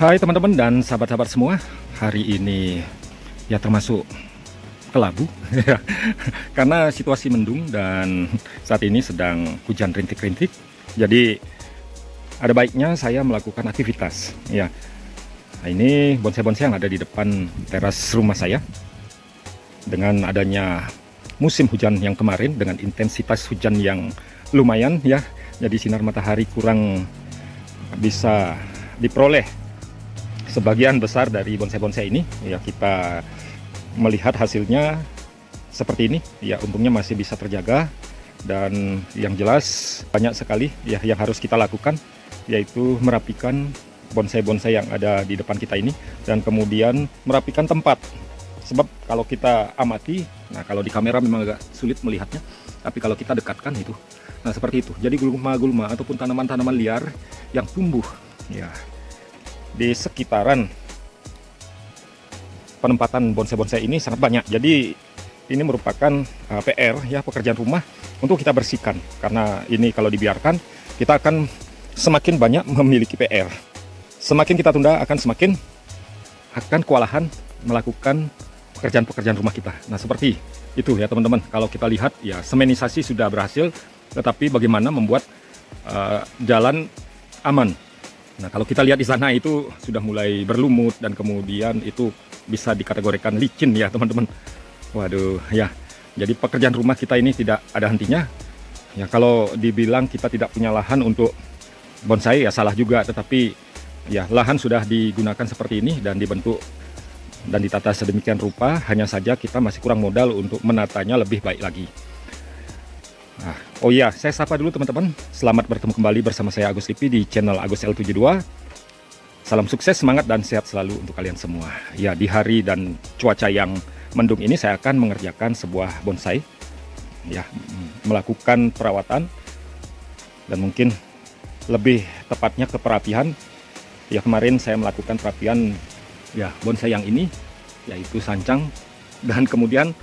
Hai teman-teman dan sahabat-sahabat semua. Hari ini ya termasuk kelabu karena situasi mendung dan saat ini sedang hujan rintik-rintik. Jadi ada baiknya saya melakukan aktivitas ya. Nah, ini bonsai-bonsai yang ada di depan teras rumah saya. Dengan adanya musim hujan yang kemarin dengan intensitas hujan yang lumayan ya. Jadi sinar matahari kurang bisa diperoleh sebagian besar dari bonsai-bonsai ini ya. Kita melihat hasilnya seperti ini ya, untungnya masih bisa terjaga. Dan yang jelas banyak sekali ya yang harus kita lakukan, yaitu merapikan bonsai-bonsai yang ada di depan kita ini dan kemudian merapikan tempat. Sebab kalau kita amati, nah kalau di kamera memang agak sulit melihatnya, tapi kalau kita dekatkan itu, nah seperti itu. Jadi gulma-gulma ataupun tanaman-tanaman liar yang tumbuh ya di sekitaran penempatan bonsai-bonsai ini sangat banyak. Jadi ini merupakan PR ya, pekerjaan rumah untuk kita bersihkan, karena ini kalau dibiarkan kita akan semakin banyak memiliki PR. Semakin kita tunda akan semakin kewalahan melakukan pekerjaan-pekerjaan rumah kita. Nah seperti itu ya teman-teman. Kalau kita lihat ya, semenisasi sudah berhasil, tetapi bagaimana membuat jalan aman. Nah kalau kita lihat di sana itu sudah mulai berlumut dan kemudian itu bisa dikategorikan licin ya teman-teman. Waduh ya, jadi pekerjaan rumah kita ini tidak ada hentinya ya. Kalau dibilang kita tidak punya lahan untuk bonsai ya salah juga, tetapi ya lahan sudah digunakan seperti ini dan dibentuk dan ditata sedemikian rupa, hanya saja kita masih kurang modal untuk menatanya lebih baik lagi. Nah, oh iya, saya sapa dulu teman-teman. Selamat bertemu kembali bersama saya Agus Lipi di channel Agus L72. Salam sukses, semangat, dan sehat selalu untuk kalian semua. Ya, di hari dan cuaca yang mendung ini saya akan mengerjakan sebuah bonsai. Ya, melakukan perawatan dan mungkin lebih tepatnya ke perapihan. Ya, kemarin saya melakukan perapian ya bonsai yang ini, yaitu sancang, dan kemudian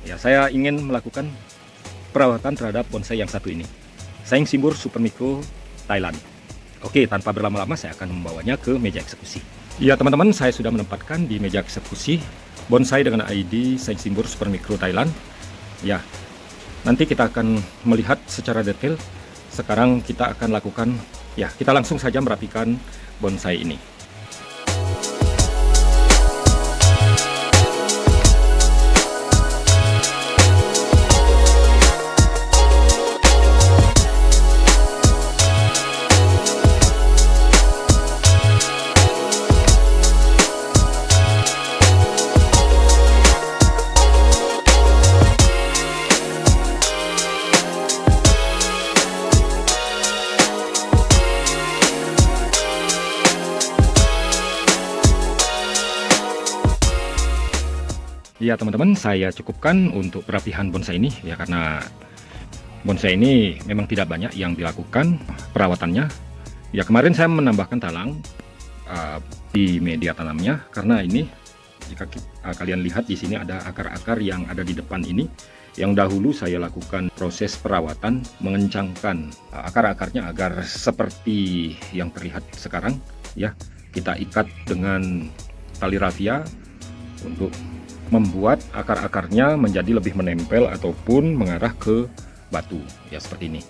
ya saya ingin melakukan perawatan terhadap bonsai yang satu ini, Saeng Simbur Super Micro Thailand. Oke, tanpa berlama-lama saya akan membawanya ke meja eksekusi. Ya teman-teman, saya sudah menempatkan di meja eksekusi bonsai dengan ID Saeng Simbur Super Micro Thailand. Ya, nanti kita akan melihat secara detail. Sekarang kita akan lakukan, ya kita langsung saja merapikan bonsai ini. Ya teman-teman, saya cukupkan untuk perapihan bonsai ini ya, karena bonsai ini memang tidak banyak yang dilakukan perawatannya. Ya kemarin saya menambahkan talang di media tanamnya, karena ini jika kalian lihat di sini ada akar-akar yang ada di depan ini, yang dahulu saya lakukan proses perawatan mengencangkan akar-akarnya agar seperti yang terlihat sekarang ya. Kita ikat dengan tali rafia untuk membuat akar-akarnya menjadi lebih menempel ataupun mengarah ke batu ya, seperti ini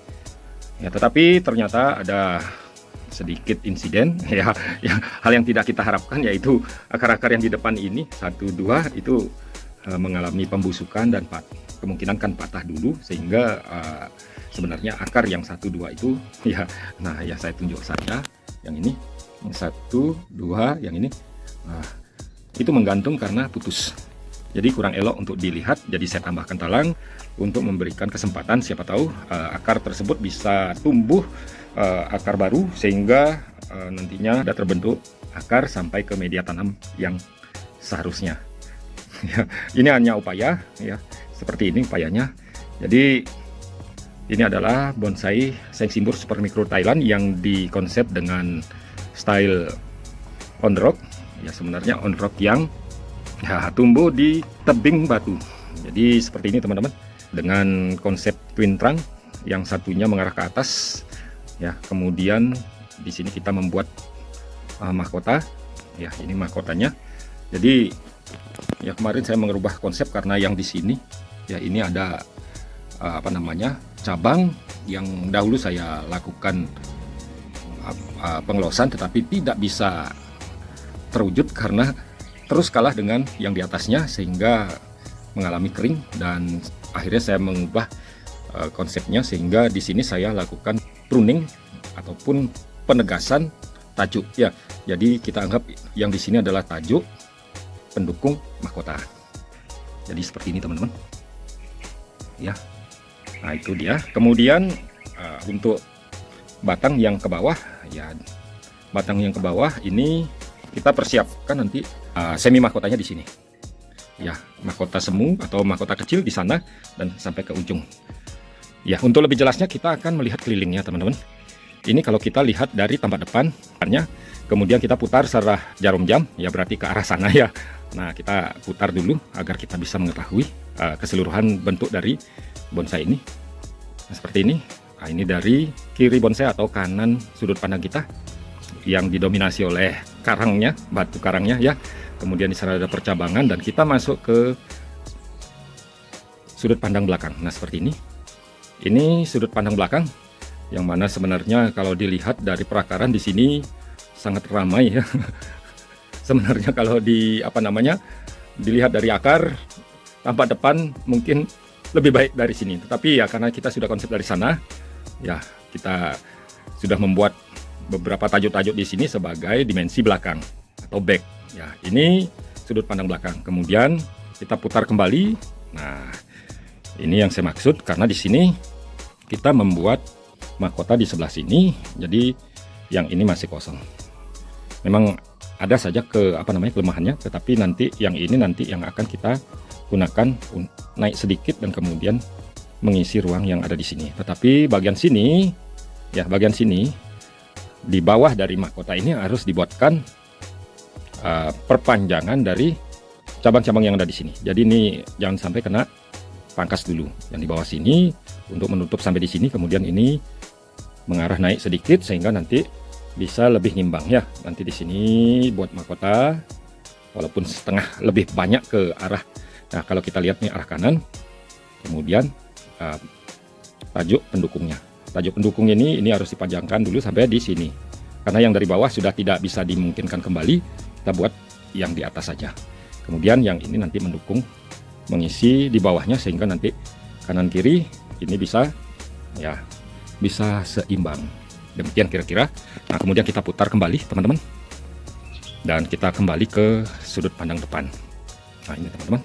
ya. Tetapi ternyata ada sedikit insiden ya, hal yang tidak kita harapkan, yaitu akar-akar yang di depan ini 1, 2 itu mengalami pembusukan dan kemungkinan kan patah dulu, sehingga sebenarnya akar yang 1, 2 itu ya, nah ya saya tunjuk saja yang ini, yang 1, 2 yang ini, nah, itu menggantung karena putus. Jadi kurang elok untuk dilihat, jadi saya tambahkan talang untuk memberikan kesempatan, siapa tahu akar tersebut bisa tumbuh akar baru, sehingga nantinya sudah terbentuk akar sampai ke media tanam yang seharusnya. Ya, ini hanya upaya ya, seperti ini upayanya. Jadi ini adalah bonsai Saeng Simbur Super Micro Thailand yang dikonsep dengan style on rock ya, sebenarnya on rock yang ya, tumbuh di tebing batu. Jadi seperti ini teman-teman, dengan konsep twin trunk, yang satunya mengarah ke atas ya. Kemudian di sini kita membuat mahkota Ya, ini mahkotanya. Jadi ya kemarin saya mengubah konsep karena yang di sini ya ini ada apa namanya, cabang yang dahulu saya lakukan pengelosan tetapi tidak bisa terwujud karena terus kalah dengan yang di atasnya sehingga mengalami kering, dan akhirnya saya mengubah konsepnya sehingga di sini saya lakukan pruning ataupun penegasan tajuk ya. Jadi kita anggap yang di sini adalah tajuk pendukung mahkota. Jadi seperti ini teman-teman. Ya. Nah, itu dia. Kemudian untuk batang yang ke bawah ya, batang yang ke bawah ini kita persiapkan nanti semi mahkotanya di sini. Ya, mahkota semu atau mahkota kecil di sana dan sampai ke ujung. Ya, untuk lebih jelasnya kita akan melihat kelilingnya teman-teman. Ini kalau kita lihat dari tampak depannya, kemudian kita putar searah jarum jam, ya berarti ke arah sana ya. Nah, kita putar dulu agar kita bisa mengetahui keseluruhan bentuk dari bonsai ini. Nah, seperti ini. Nah, ini dari kiri bonsai atau kanan sudut pandang kita yang didominasi oleh karangnya, batu karangnya ya. Kemudian di sana ada percabangan dan kita masuk ke sudut pandang belakang. Nah, seperti ini. Ini sudut pandang belakang, yang mana sebenarnya kalau dilihat dari perakaran di sini sangat ramai ya. Sebenarnya kalau dilihat dari akar tampak depan mungkin lebih baik dari sini. Tetapi ya karena kita sudah konsep dari sana, ya kita sudah membuat beberapa tajuk-tajuk di sini sebagai dimensi belakang atau back. Ya, ini sudut pandang belakang. Kemudian kita putar kembali. Nah, ini yang saya maksud karena di sini kita membuat mahkota di sebelah sini, jadi yang ini masih kosong. Memang ada saja kelemahannya, tetapi nanti yang ini nanti yang akan kita gunakan naik sedikit dan kemudian mengisi ruang yang ada di sini. Tetapi bagian sini, ya bagian sini di bawah dari mahkota ini harus dibuatkan perpanjangan dari cabang-cabang yang ada di sini. Jadi ini jangan sampai kena pangkas dulu. Yang di bawah sini untuk menutup sampai di sini, kemudian ini mengarah naik sedikit sehingga nanti bisa lebih ngimbang ya. Nanti di sini buat mahkota walaupun setengah lebih banyak ke arah. Nah, kalau kita lihat nih arah kanan, kemudian tajuk pendukungnya. Tajuk pendukung ini harus dipanjangkan dulu sampai di sini. Karena yang dari bawah sudah tidak bisa dimungkinkan kembali, kita buat yang di atas saja. Kemudian yang ini nanti mendukung, mengisi di bawahnya sehingga nanti kanan kiri ini bisa ya bisa seimbang. Demikian kira-kira. Nah, kemudian kita putar kembali teman-teman, dan kita kembali ke sudut pandang depan. Nah, ini teman-teman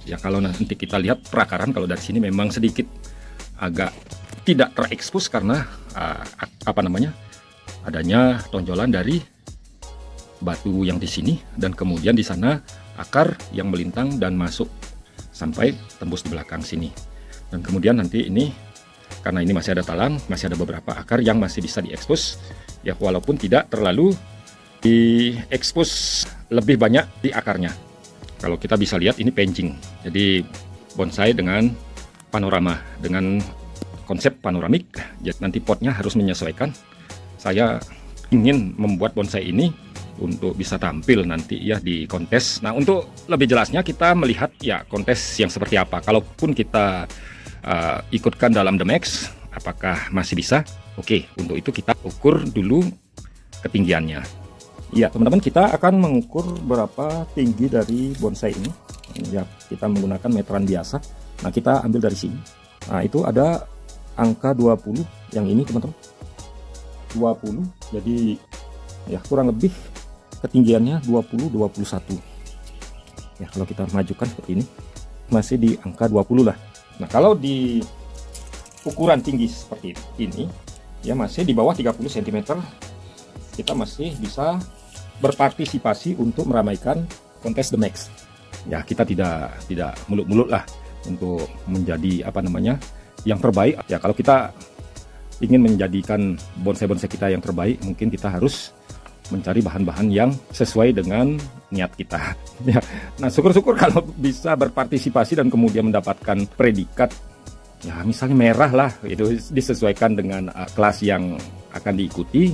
ya, kalau nanti kita lihat perakaran kalau dari sini memang sedikit agak tidak terekspos karena adanya tonjolan dari batu yang di sini, dan kemudian di sana akar yang melintang dan masuk sampai tembus di belakang sini. Dan kemudian nanti ini karena ini masih ada talang, masih ada beberapa akar yang masih bisa diekspos ya, walaupun tidak terlalu diekspos lebih banyak di akarnya. Kalau kita bisa lihat ini pancing, jadi bonsai dengan panorama, dengan konsep panoramik. Jadi nanti potnya harus menyesuaikan. Saya ingin membuat bonsai ini untuk bisa tampil nanti ya di kontes. Nah, untuk lebih jelasnya kita melihat ya kontes yang seperti apa. Kalaupun kita ikutkan dalam The Max, apakah masih bisa? Oke, untuk itu kita ukur dulu ketinggiannya. Ya teman-teman, kita akan mengukur berapa tinggi dari bonsai ini. Ya, kita menggunakan meteran biasa. Nah, kita ambil dari sini. Nah, itu ada angka 20 yang ini teman-teman. 20, jadi ya kurang lebih ketinggiannya 20-21. Ya, kalau kita majukan seperti ini masih di angka 20 lah. Nah, kalau di ukuran tinggi seperti ini ya masih di bawah 30 cm, kita masih bisa berpartisipasi untuk meramaikan kontes The Max. Ya, kita tidak muluk-muluk lah untuk menjadi yang terbaik. Ya, kalau kita ingin menjadikan bonsai-bonsai kita yang terbaik, mungkin kita harus mencari bahan-bahan yang sesuai dengan niat kita. Ya, nah syukur-syukur kalau bisa berpartisipasi dan kemudian mendapatkan predikat. Ya, misalnya merah lah, itu disesuaikan dengan kelas yang akan diikuti.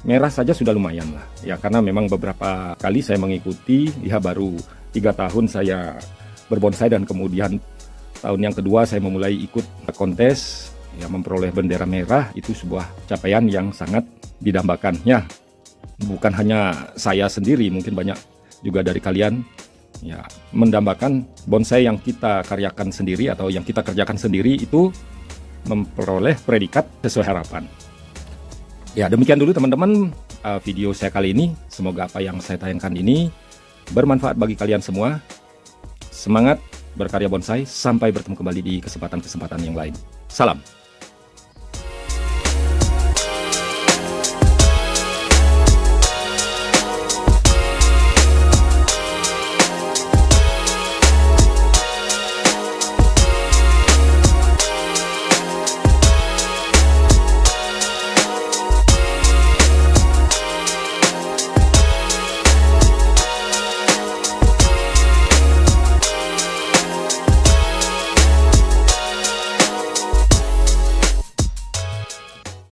merah saja sudah lumayan lah ya, karena memang beberapa kali saya mengikuti ya, baru 3 tahun saya berbonsai dan kemudian tahun yang kedua saya memulai ikut kontes ya, memperoleh bendera merah. Itu sebuah capaian yang sangat didambakan ya, bukan hanya saya sendiri, mungkin banyak juga dari kalian ya, mendambakan bonsai yang kita karyakan sendiri atau yang kita kerjakan sendiri itu memperoleh predikat sesuai harapan. Ya, demikian dulu teman-teman video saya kali ini. Semoga apa yang saya tayangkan ini bermanfaat bagi kalian semua. Semangat berkarya bonsai, sampai bertemu kembali di kesempatan-kesempatan yang lain. Salam.